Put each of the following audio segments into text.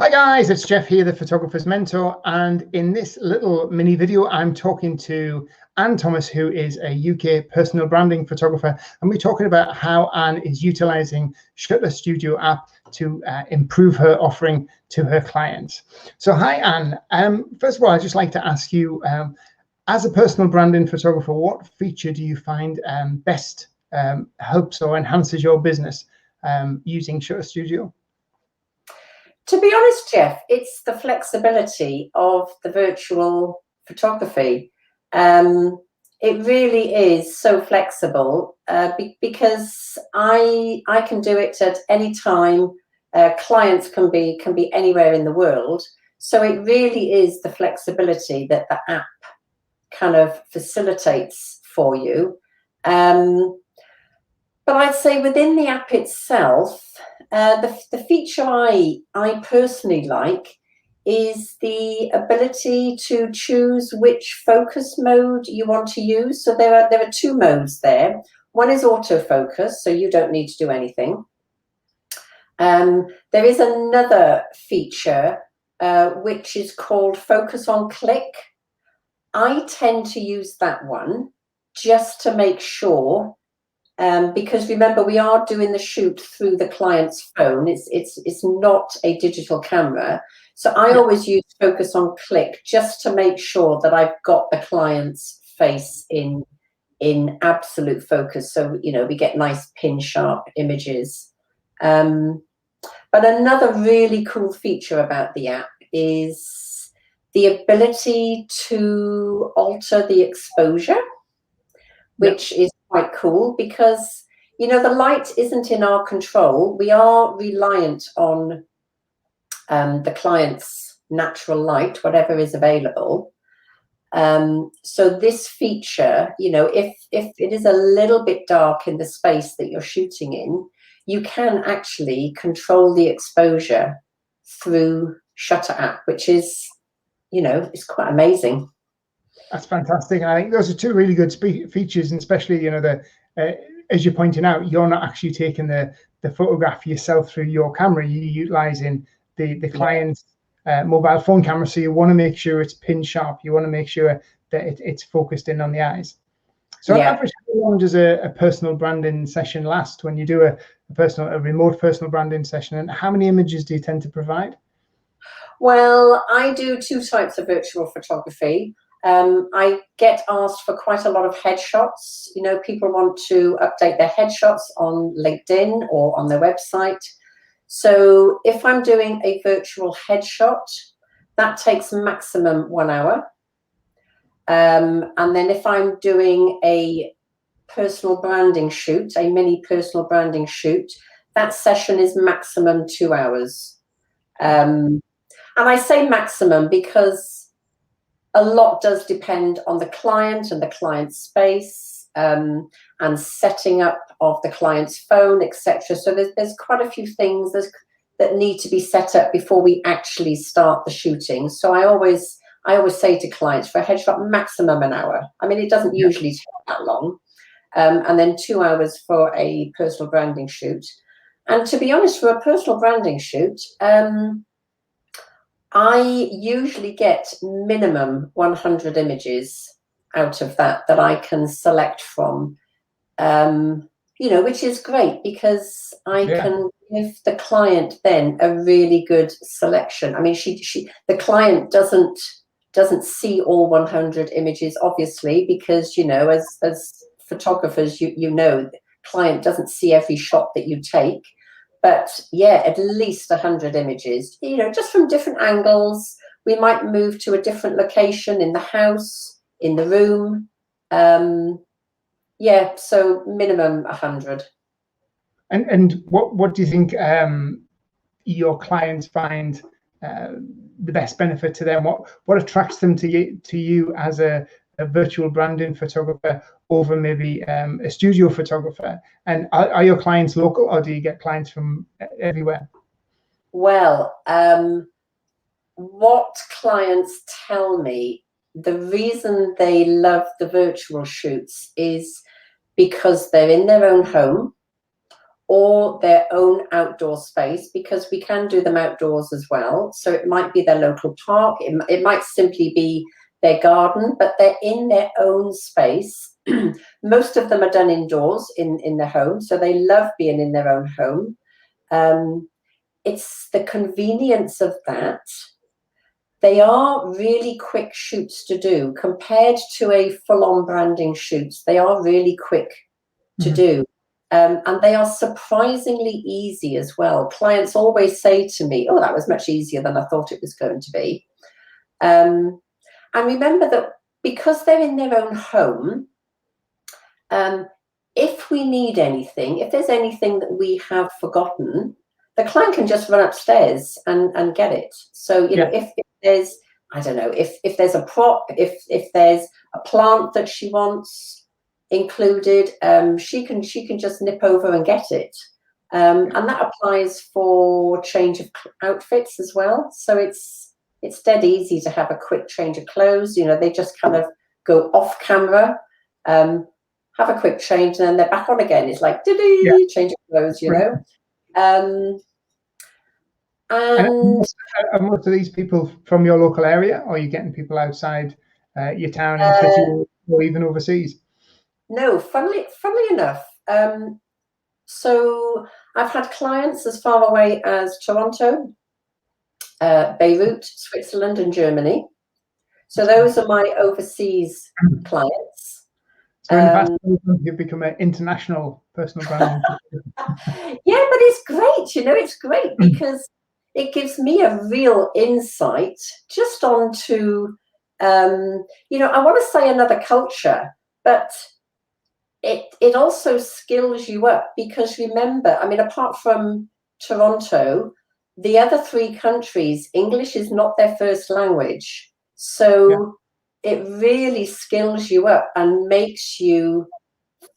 Hi guys, it's Jeff here, the photographer's mentor, and in this little mini video I'm talking to Anne Thomas, who is a UK personal branding photographer, and we're talking about how Anne is utilizing Shutter Studio app to improve her offering to her clients. So hi Anne, first of all I'd just like to ask you, as a personal branding photographer, what feature do you find best helps or enhances your business using Shutter Studio? To be honest, Jeff, it's the flexibility of the virtual photography. It really is so flexible because I can do it at any time. Clients can be anywhere in the world. So it really is the flexibility that the app kind of facilitates for you. But I'd say within the app itself, the feature I personally like is the ability to choose which focus mode you want to use. So there are two modes there. One is autofocus, so you don't need to do anything. There is another feature which is called focus on click. I tend to use that one just to make sure. Because remember, we are doing the shoot through the client's phone. It's not a digital camera. So I always use focus on click just to make sure that I've got the client's face in absolute focus. So, you know, we get nice pin sharp images. But another really cool feature about the app is the ability to alter the exposure, which is quite cool because, you know, the light isn't in our control. We are reliant on the client's natural light, whatever is available. So this feature, you know, if it is a little bit dark in the space that you're shooting in, you can actually control the exposure through Shutter app, which is, you know, is quite amazing. That's fantastic. And I think those are two really good features, and especially, you know, as you're pointing out, you're not actually taking the photograph yourself through your camera. You're utilizing the client's mobile phone camera. So you want to make sure it's pin sharp. You want to make sure that it's focused in on the eyes. So on average, how long does a personal branding session last when you do a remote personal branding session? And how many images do you tend to provide? Well, I do two types of virtual photography. I get asked for quite a lot of headshots. You know, people want to update their headshots on LinkedIn or on their website. So if I'm doing a virtual headshot, that takes maximum 1 hour. And then if I'm doing a personal branding shoot, a mini personal branding shoot, that session is maximum 2 hours. And I say maximum because a lot does depend on the client and the client's space and setting up of the client's phone, etc. So there's quite a few things that need to be set up before we actually start the shooting. So I always say to clients, for a headshot, maximum 1 hour. I mean, it doesn't usually take that long. And then 2 hours for a personal branding shoot. And to be honest, for a personal branding shoot, I usually get minimum 100 images out of that I can select from, you know, which is great because I can give the client then a really good selection. I mean, the client doesn't see all 100 images, obviously, because, you know, as photographers, you know, the client doesn't see every shot that you take. But yeah, at least 100 images, you know, just from different angles. We might move to a different location in the house, in the room. Yeah, so minimum 100. And what do you think your clients find the best benefit to them? What attracts them to you as a virtual branding photographer over maybe a studio photographer? And are your clients local, or do you get clients from everywhere? Well, what clients tell me, the reason they love the virtual shoots is because they're in their own home, or their own outdoor space, because we can do them outdoors as well. So it might be their local park, it might simply be their garden, but they're in their own space. Most of them are done indoors in their home, so they love being in their own home. It's the convenience of that. They are really quick shoots to do compared to a full-on branding shoot. They are really quick to do. And they are surprisingly easy as well. Clients always say to me, oh, that was much easier than I thought it was going to be. And remember that because they're in their own home, if we need anything, if there's anything that we have forgotten, the client can just run upstairs and get it. So, you know, if there's, I don't know, if there's a prop, if there's a plant that she wants included, she can just nip over and get it. And that applies for change of outfits as well. So it's dead easy to have a quick change of clothes. You know, they just kind of go off camera, have a quick change, and then they're back on again. It's like, change of clothes, you know. And are most of these people from your local area, or are you getting people outside your town and city, or even overseas? No, funnily enough. So I've had clients as far away as Toronto, Beirut, Switzerland, and Germany. So those are my overseas clients. So in the past, you've become an international personal branding. Yeah, but it's great. You know, it's great because it gives me a real insight just onto, you know, I want to say another culture, but it also skills you up, because remember, I mean, apart from Toronto, the other 3 countries, English is not their first language. So it really skills you up and makes you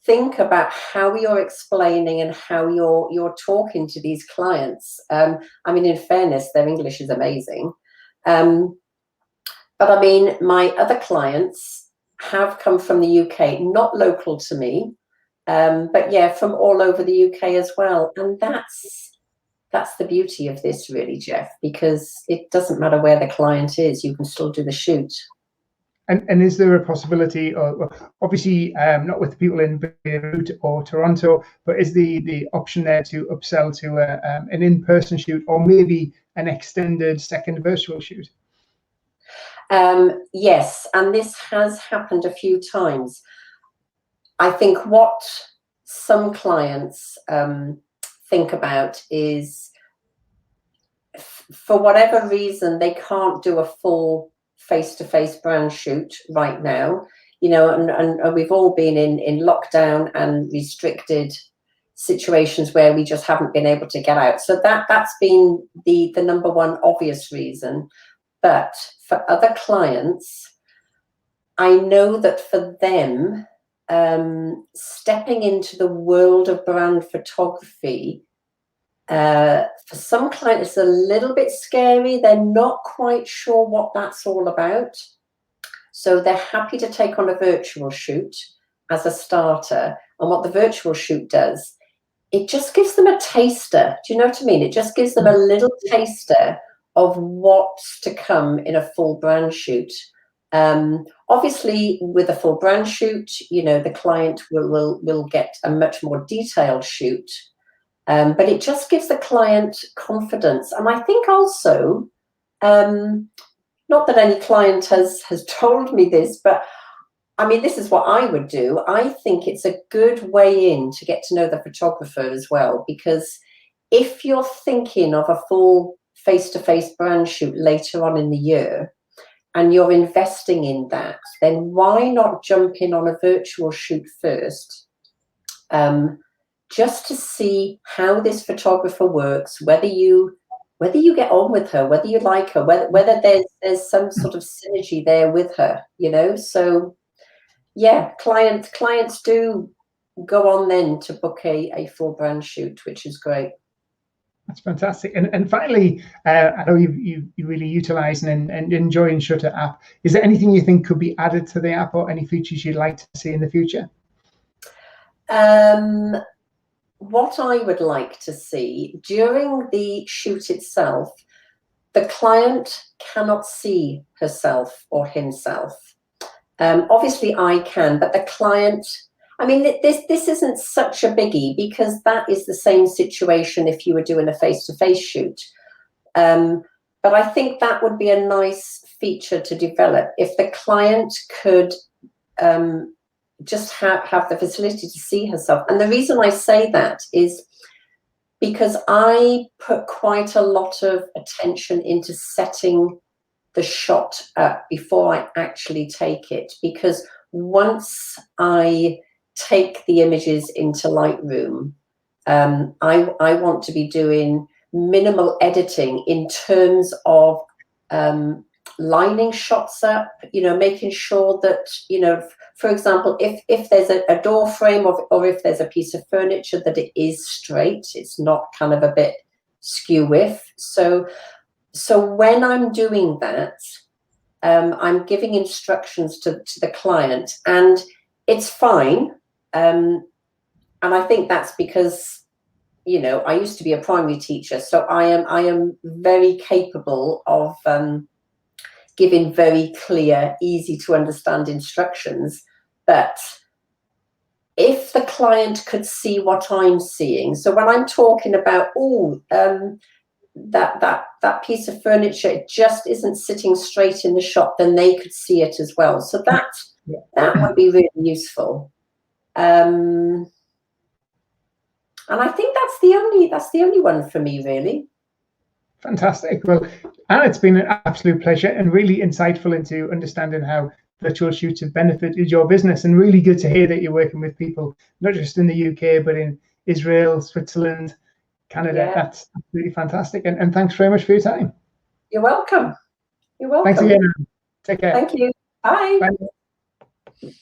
think about how you're explaining and how you're talking to these clients. I mean, in fairness, their English is amazing. But I mean, my other clients have come from the UK, not local to me, but yeah, from all over the UK as well. And that's the beauty of this, really, Jeff, because it doesn't matter where the client is, you can still do the shoot. And is there a possibility, or obviously not with the people in Beirut or Toronto, but is the option there to upsell to an in-person shoot, or maybe an extended second virtual shoot? Yes, and this has happened a few times. I think what some clients think about is, for whatever reason, they can't do a full face-to-face brand shoot right now, you know, and we've all been in lockdown and restricted situations where we just haven't been able to get out. So that's been the number one obvious reason. But for other clients, I know that for them, stepping into the world of brand photography, for some clients, it's a little bit scary. They're not quite sure what that's all about. So they're happy to take on a virtual shoot as a starter. And what the virtual shoot does, it just gives them a taster. Do you know what I mean? It just gives them a little taster of what's to come in a full brand shoot. Obviously, with a full brand shoot, you know, the client will get a much more detailed shoot. But it just gives the client confidence. And I think also, not that any client has told me this, but I mean, this is what I would do. I think it's a good way in to get to know the photographer as well, because if you're thinking of a full face-to-face brand shoot later on in the year and you're investing in that, then why not jump in on a virtual shoot first? Just to see how this photographer works, whether you get on with her, whether you like her, whether there's some sort of synergy there with her, you know. So yeah, clients do go on then to book a full brand shoot, which is great. That's fantastic. And finally, I know you really utilize and enjoying Shutter app. Is there anything you think could be added to the app, or any features you'd like to see in the future? what I would like to see during the shoot itself, the client cannot see herself or himself. Obviously I can, but the client, I mean, this isn't such a biggie, because that is the same situation if you were doing a face-to-face shoot. But I think that would be a nice feature to develop, if the client could just have the facility to see herself. And the reason I say that is because I put quite a lot of attention into setting the shot up before I actually take it, because once I take the images into Lightroom, I want to be doing minimal editing in terms of lining shots up, making sure that, for example, if there's a door frame or if there's a piece of furniture, that it is straight, it's not kind of a bit skew-whiff. So when I'm doing that, I'm giving instructions to the client, and it's fine. And I think that's because, I used to be a primary teacher, so I am very capable of giving very clear, easy to understand instructions. But if the client could see what I'm seeing, so when I'm talking about, that piece of furniture, it just isn't sitting straight in the shot, then they could see it as well. So that would be really useful. And I think that's the only one for me, really. Fantastic. Well, Anne, it's been an absolute pleasure and really insightful into understanding how virtual shoots have benefited your business, and really good to hear that you're working with people not just in the UK but in Israel, Switzerland, Canada. Yeah. That's absolutely fantastic. And thanks very much for your time. You're welcome. You're welcome. Thanks again. Take care. Thank you. Bye. Bye.